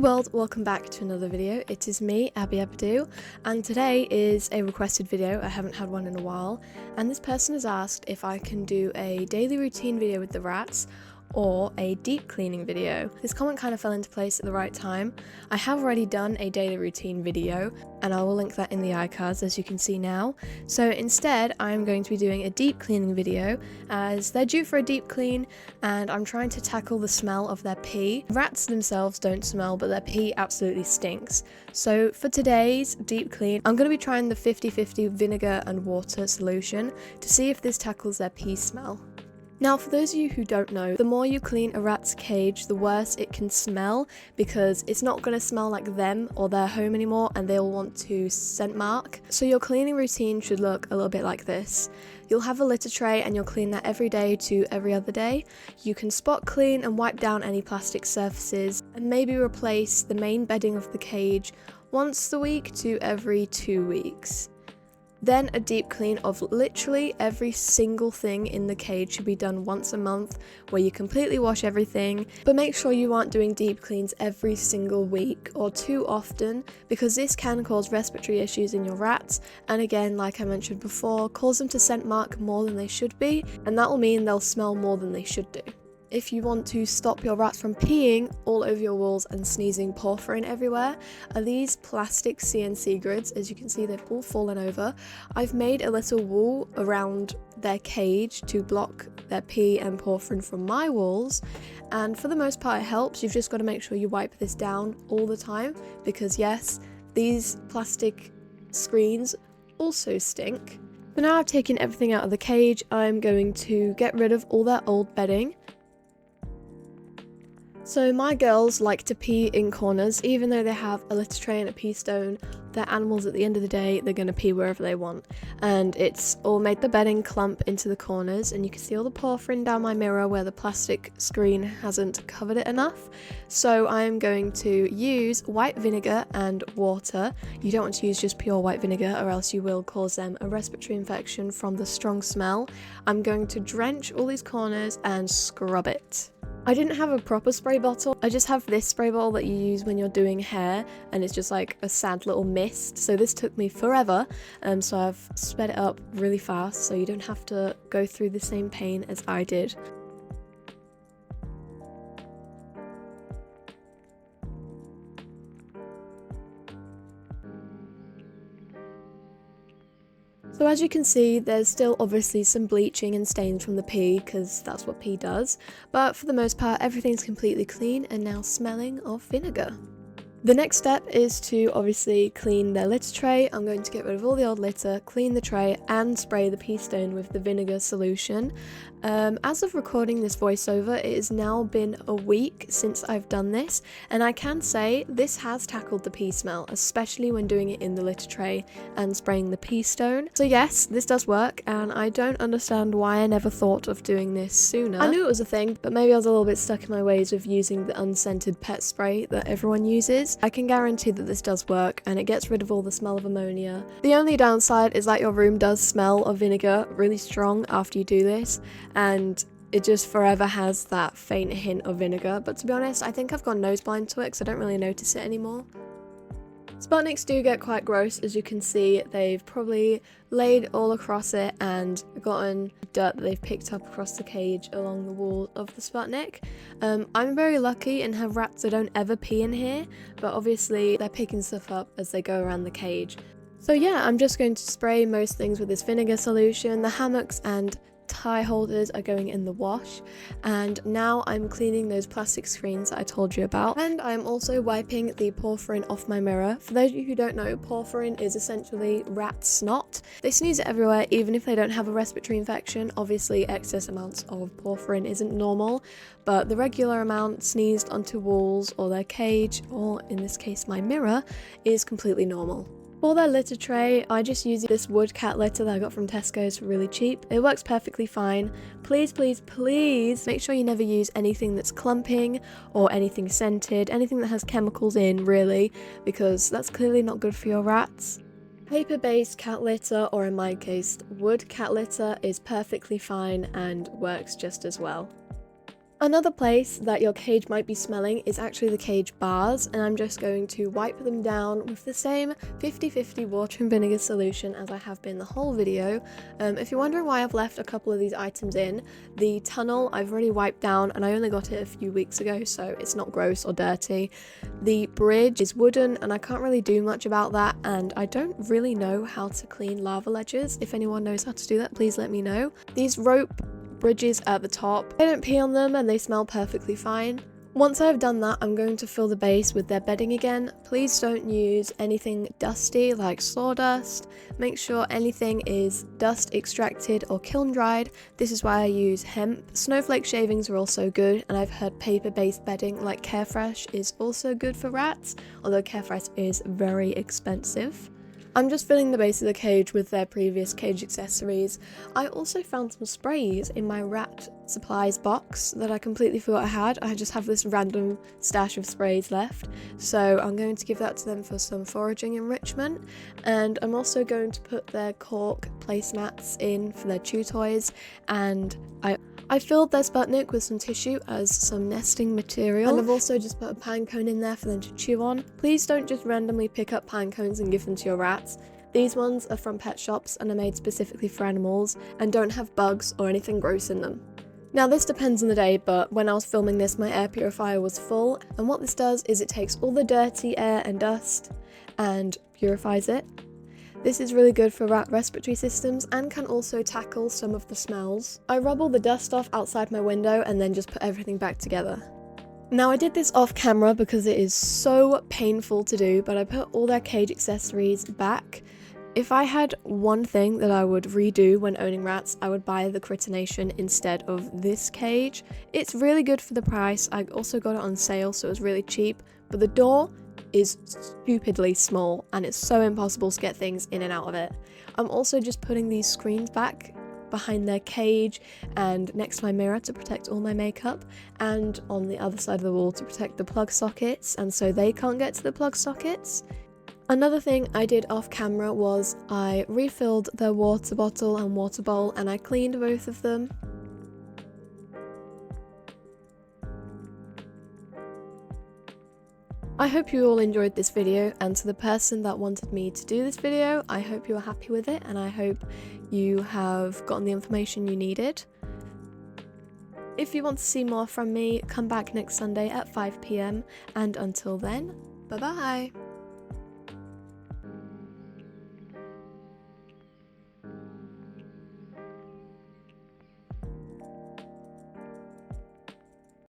world, welcome back to another video. It is me, Abbayabbadoo, and today is a requested video. I haven't had one in a while, and this person has asked if I can do a daily routine video with the rats or a deep cleaning video. This comment kind of fell into place at the right time. I have already done a daily routine video and I will link that in the iCards as you can see now. So instead I'm going to be doing a deep cleaning video as they're due for a deep clean and I'm trying to tackle the smell of their pee. Rats themselves don't smell, but their pee absolutely stinks. So for today's deep clean I'm going to be trying the 50-50 vinegar and water solution to see if this tackles their pee smell. Now, for those of you who don't know, the more you clean a rat's cage, the worse it can smell because it's not going to smell like them or their home anymore and they'll want to scent mark. So your cleaning routine should look a little bit like this. You'll have a litter tray and you'll clean that every day to every other day. You can spot clean and wipe down any plastic surfaces and maybe replace the main bedding of the cage once a week to every 2 weeks. Then a deep clean of literally every single thing in the cage should be done once a month where you completely wash everything, but make sure you aren't doing deep cleans every single week or too often because this can cause respiratory issues in your rats and again, like I mentioned before, cause them to scent mark more than they should be and that will mean they'll smell more than they should do. If you want to stop your rats from peeing all over your walls and sneezing porphyrin everywhere, are these plastic CNC grids. As you can see, they've all fallen over. I've made a little wall around their cage to block their pee and porphyrin from my walls, and for the most part it helps. You've just got to make sure you wipe this down all the time because yes, these plastic screens also stink. But now I've taken everything out of the cage, I'm going to get rid of all their old bedding. So my girls like to pee in corners. Even though they have a litter tray and a pee stone, they're animals at the end of the day, they're going to pee wherever they want. And it's all made the bedding clump into the corners and you can see all the porphyrin down my mirror where the plastic screen hasn't covered it enough. So I'm going to use white vinegar and water. You don't want to use just pure white vinegar or else you will cause them a respiratory infection from the strong smell. I'm going to drench all these corners and scrub it. I didn't have a proper spray bottle, I just have this spray bottle that you use when you're doing hair and it's just like a sad little mist, so this took me forever, so I've sped it up really fast so you don't have to go through the same pain as I did. So as you can see, there's still obviously some bleaching and stains from the pee, because that's what pee does, but for the most part everything's completely clean and now smelling of vinegar. The next step is to obviously clean their litter tray. I'm going to get rid of all the old litter, clean the tray and spray the pee stone with the vinegar solution. As of recording this voiceover, it has now been a week since I've done this and I can say this has tackled the pee smell, especially when doing it in the litter tray and spraying the pee stone. So yes, this does work and I don't understand why I never thought of doing this sooner. I knew it was a thing, but maybe I was a little bit stuck in my ways of using the unscented pet spray that everyone uses. I can guarantee that this does work and it gets rid of all the smell of ammonia. The only downside is that your room does smell of vinegar really strong after you do this and it just forever has that faint hint of vinegar, but to be honest I think I've gone nose blind to it because I don't really notice it anymore. Sputniks do get quite gross. As you can see, they've probably laid all across it and gotten dirt that they've picked up across the cage along the wall of the Sputnik. I'm very lucky and have rats that don't ever pee in here, but obviously they're picking stuff up as they go around the cage. So yeah, I'm just going to spray most things with this vinegar solution. The hammocks and tie holders are going in the wash, and now I'm cleaning those plastic screens that I told you about, and I'm also wiping the porphyrin off my mirror. For those of you who don't know, porphyrin is essentially rat snot. They sneeze it everywhere even if they don't have a respiratory infection. Obviously excess amounts of porphyrin isn't normal, but the regular amount sneezed onto walls or their cage, or in this case my mirror, is completely normal. For their litter tray, I just use this wood cat litter that I got from Tesco's for really cheap. It works perfectly fine. Please, please, please make sure you never use anything that's clumping or anything scented, anything that has chemicals in really, because that's clearly not good for your rats. Paper-based cat litter, or in my case, wood cat litter, is perfectly fine and works just as well. Another place that your cage might be smelling is actually the cage bars, and I'm just going to wipe them down with the same 50/50 water and vinegar solution as I have been the whole video. If you're wondering why I've left a couple of these items in, the tunnel I've already wiped down and I only got it a few weeks ago, so it's not gross or dirty. The bridge is wooden and I can't really do much about that, and I don't really know how to clean lava ledges. If anyone knows how to do that, please let me know. These rope bridges at the top, I don't pee on them and they smell perfectly fine. Once I've done that, I'm going to fill the base with their bedding again. Please don't use anything dusty like sawdust. Make sure anything is dust extracted or kiln dried. This is why I use hemp. Snowflake shavings are also good, and I've heard paper-based bedding like Carefresh is also good for rats, although Carefresh is very expensive. I'm just filling the base of the cage with their previous cage accessories. I also found some sprays in my rat supplies box that I completely forgot I had. I just have this random stash of sprays left, so I'm going to give that to them for some foraging enrichment. And I'm also going to put their cork placemats in for their chew toys, and I filled their Sputnik with some tissue as some nesting material, and I've also just put a pine cone in there for them to chew on. Please don't just randomly pick up pine cones and give them to your rats. These ones are from pet shops and are made specifically for animals and don't have bugs or anything gross in them. Now this depends on the day, but when I was filming this my air purifier was full, and what this does is it takes all the dirty air and dust and purifies it. This is really good for rat respiratory systems and can also tackle some of the smells. I rub all the dust off outside my window and then just put everything back together. Now I did this off camera because it is so painful to do, but I put all their cage accessories back. If I had one thing that I would redo when owning rats, I would buy the Critination instead of this cage. It's really good for the price. I also got it on sale, so it was really cheap, but the door is stupidly small and it's so impossible to get things in and out of it. I'm also just putting these screens back behind their cage and next to my mirror to protect all my makeup, and on the other side of the wall to protect the plug sockets, and so they can't get to the plug sockets. Another thing I did off camera was I refilled their water bottle and water bowl and I cleaned both of them. I hope you all enjoyed this video, and to the person that wanted me to do this video, I hope you are happy with it and I hope you have gotten the information you needed. If you want to see more from me, come back next Sunday at 5 PM, and until then, bye bye!